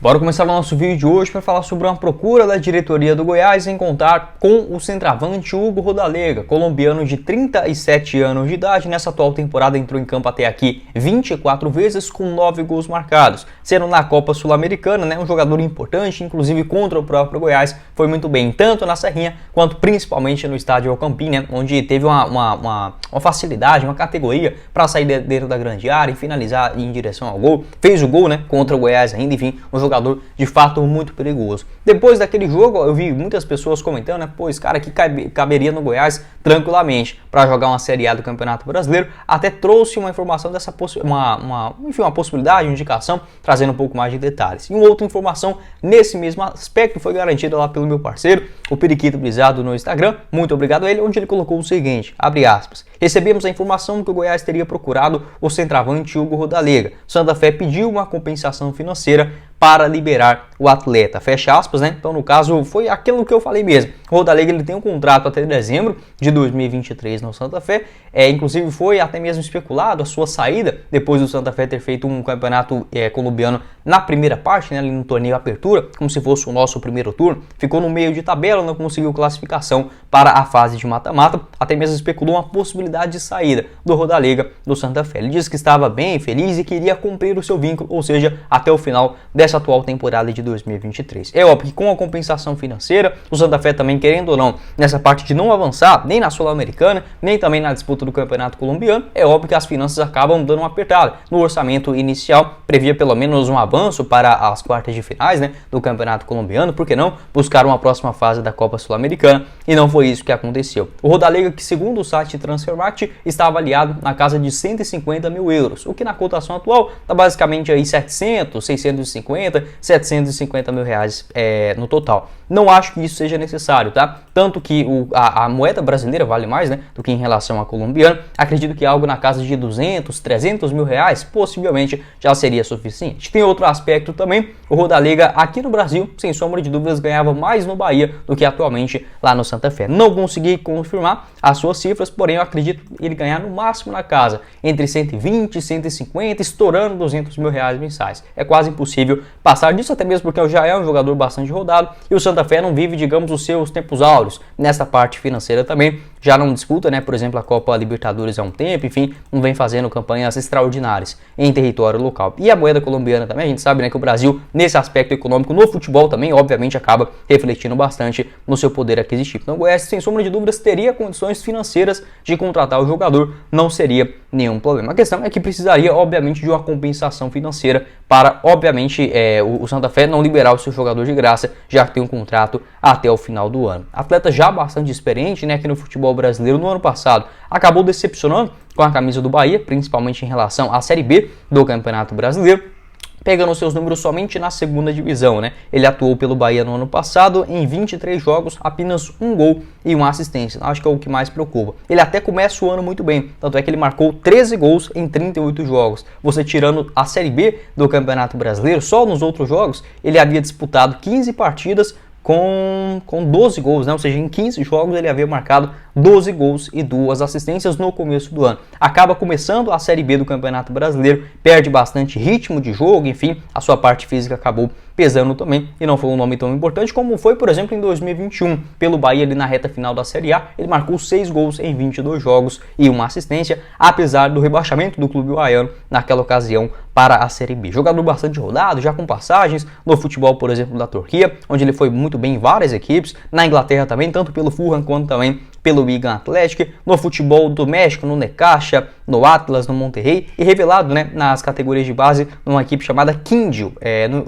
Bora começar o nosso vídeo de hoje para falar sobre uma procura da diretoria do Goiás em contar com o centroavante Hugo Rodallega, colombiano de 37 anos de idade. Nessa atual temporada entrou em campo até aqui 24 vezes com 9 gols marcados, sendo na Copa Sul-Americana, né, um jogador importante, inclusive contra o próprio Goiás, foi muito bem tanto na Serrinha quanto principalmente no estádio Alcampim, né, onde teve uma facilidade, uma categoria para sair dentro da grande área e finalizar em direção ao gol. Fez o gol, né, contra o Goiás ainda, enfim, um jogador de fato muito perigoso. Depois daquele jogo, eu vi muitas pessoas comentando, né, pô, esse cara aqui caberia no Goiás tranquilamente para jogar uma Série A do Campeonato Brasileiro. Até trouxe uma informação dessa uma possibilidade, uma indicação, trazendo um pouco mais de detalhes. E uma outra informação nesse mesmo aspecto foi garantida lá pelo meu parceiro, o Periquito Brisado, no Instagram. Muito obrigado a ele, onde ele colocou o seguinte, abre aspas: recebemos a informação que o Goiás teria procurado o centroavante Hugo Rodallega. Santa Fé pediu uma compensação financeira para liberar o atleta, fecha aspas, né? Então, no caso, foi aquilo que eu falei mesmo. O Rodallega, ele tem um contrato até dezembro de 2023 no Santa Fé. Inclusive, foi até mesmo especulado a sua saída depois do Santa Fé ter feito um campeonato colombiano na primeira parte, né, ali no torneio Apertura, como se fosse o nosso primeiro turno. Ficou no meio de tabela, não conseguiu classificação para a fase de mata-mata. Até mesmo especulou uma possibilidade de saída do Rodallega do Santa Fé. Ele disse que estava bem feliz e queria cumprir o seu vínculo, ou seja, até o final dessa atual temporada de 2023. É óbvio que com a compensação financeira, o Santa Fé também, querendo ou não, nessa parte de não avançar nem na Sul-Americana, nem também na disputa do Campeonato Colombiano, é óbvio que as finanças acabam dando uma apertada. No orçamento inicial, previa pelo menos um avanço para as quartas de finais, né, do Campeonato Colombiano, por que não buscar uma próxima fase da Copa Sul-Americana, e não foi isso que aconteceu. O Rodallega, que segundo o site Transfermarkt, está avaliado na casa de 150 mil euros, o que na cotação atual está basicamente aí 700, 650, 750 mil reais no total. Não acho que isso seja necessário, tá? Tanto que a moeda brasileira vale mais, né, do que em relação à colombiana. Acredito que algo na casa de 200, 300 mil reais possivelmente já seria suficiente. Tem outro aspecto também, o Rodallega aqui no Brasil, sem sombra de dúvidas, ganhava mais no Bahia do que atualmente lá no Santa Fé. Não consegui confirmar as suas cifras, porém eu acredito ele ganhar no máximo na casa entre 120 e 150, estourando 200 mil reais mensais. É quase impossível passar disso, até mesmo porque já é um jogador bastante rodado e o Santa Fé não vive, digamos, os seus tempos áureos nessa parte financeira também. Já não disputa, né, por exemplo, a Copa Libertadores há um tempo, enfim, não vem fazendo campanhas extraordinárias em território local. E a moeda colombiana também, a gente sabe, né, que o Brasil, nesse aspecto econômico, no futebol também, obviamente, acaba refletindo bastante no seu poder aquisitivo. Então o Goiás, sem sombra de dúvidas, teria condições financeiras de contratar o jogador, não seria nenhum problema. A questão é que precisaria, obviamente, de uma compensação financeira para, obviamente, o Santa Fé não liberar o seu jogador de graça, já que tem um contrato até o final do ano. Atleta já bastante experiente, né, aqui no futebol brasileiro. No ano passado acabou decepcionando com a camisa do Bahia, principalmente em relação à Série B do Campeonato Brasileiro, pegando seus números somente na segunda divisão, né? Ele atuou pelo Bahia no ano passado, em 23 jogos, apenas um gol e uma assistência. Acho que é o que mais preocupa. Ele até começa o ano muito bem, tanto é que ele marcou 13 gols em 38 jogos. Você tirando a Série B do Campeonato Brasileiro, só nos outros jogos, ele havia disputado 15 partidas com 12 gols, né? Ou seja, em 15 jogos ele havia marcado 12 gols e 2 assistências no começo do ano. Acaba começando a Série B do Campeonato Brasileiro, perde bastante ritmo de jogo, enfim, a sua parte física acabou pesando também e não foi um nome tão importante como foi, por exemplo, em 2021, pelo Bahia ali na reta final da Série A. Ele marcou 6 gols em 22 jogos e uma assistência, apesar do rebaixamento do clube baiano naquela ocasião para a Série B. Jogador bastante rodado, já com passagens no futebol, por exemplo, da Turquia, onde ele foi muito bem em várias equipes, na Inglaterra também, tanto pelo Fulham quanto também pelo Wigan Athletic, no futebol do México, no Necaxa, no Atlas, no Monterrey, e revelado, né, nas categorias de base numa equipe chamada Quindío,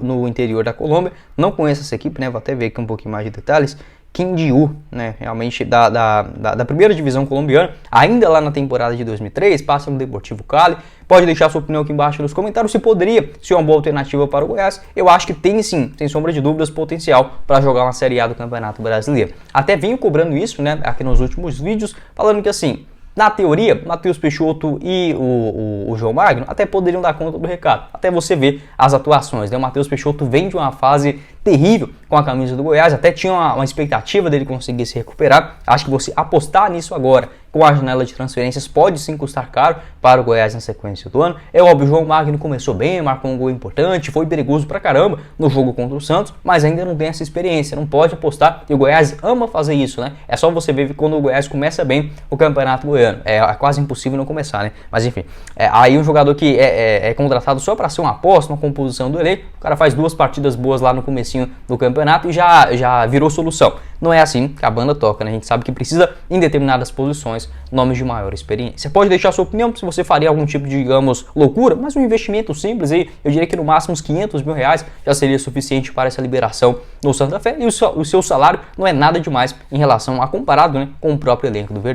no interior da Colômbia. Não conheço essa equipe, né, vou até ver aqui um pouquinho mais de detalhes. Quindío, né, realmente da primeira divisão colombiana, ainda lá na temporada de 2003, passa no Deportivo Cali. Pode deixar sua opinião aqui embaixo nos comentários se poderia ser uma boa alternativa para o Goiás. Eu acho que tem sim, sem sombra de dúvidas, potencial para jogar uma Série A do Campeonato Brasileiro. Até venho cobrando isso, né, aqui nos últimos vídeos, falando que assim, na teoria, Matheus Peixoto e o João Magno até poderiam dar conta do recado. Até você ver as atuações, né? O Matheus Peixoto vem de uma fase terrível com a camisa do Goiás, até tinha uma expectativa dele conseguir se recuperar. Acho que você apostar nisso agora, com a janela de transferências, pode sim custar caro para o Goiás na sequência do ano. É óbvio, o João Magno começou bem, marcou um gol importante, foi perigoso pra caramba no jogo contra o Santos, mas ainda não tem essa experiência, não pode apostar, e o Goiás ama fazer isso, né? É só você ver quando o Goiás começa bem o Campeonato Goiano, é quase impossível não começar, né? Mas enfim, aí um jogador que é contratado só para ser uma aposta, uma composição do elenco, o cara faz 2 partidas boas lá no comecinho do campeonato e já virou solução. Não é assim que a banda toca, né? A gente sabe que precisa, em determinadas posições, nomes de maior experiência. Pode deixar sua opinião se você faria algum tipo de, digamos, loucura, mas um investimento simples aí, eu diria que no máximo uns R$500 mil já seria suficiente para essa liberação no Santa Fé, e o seu salário não é nada demais em relação a comparado, né, com o próprio elenco do Verdão.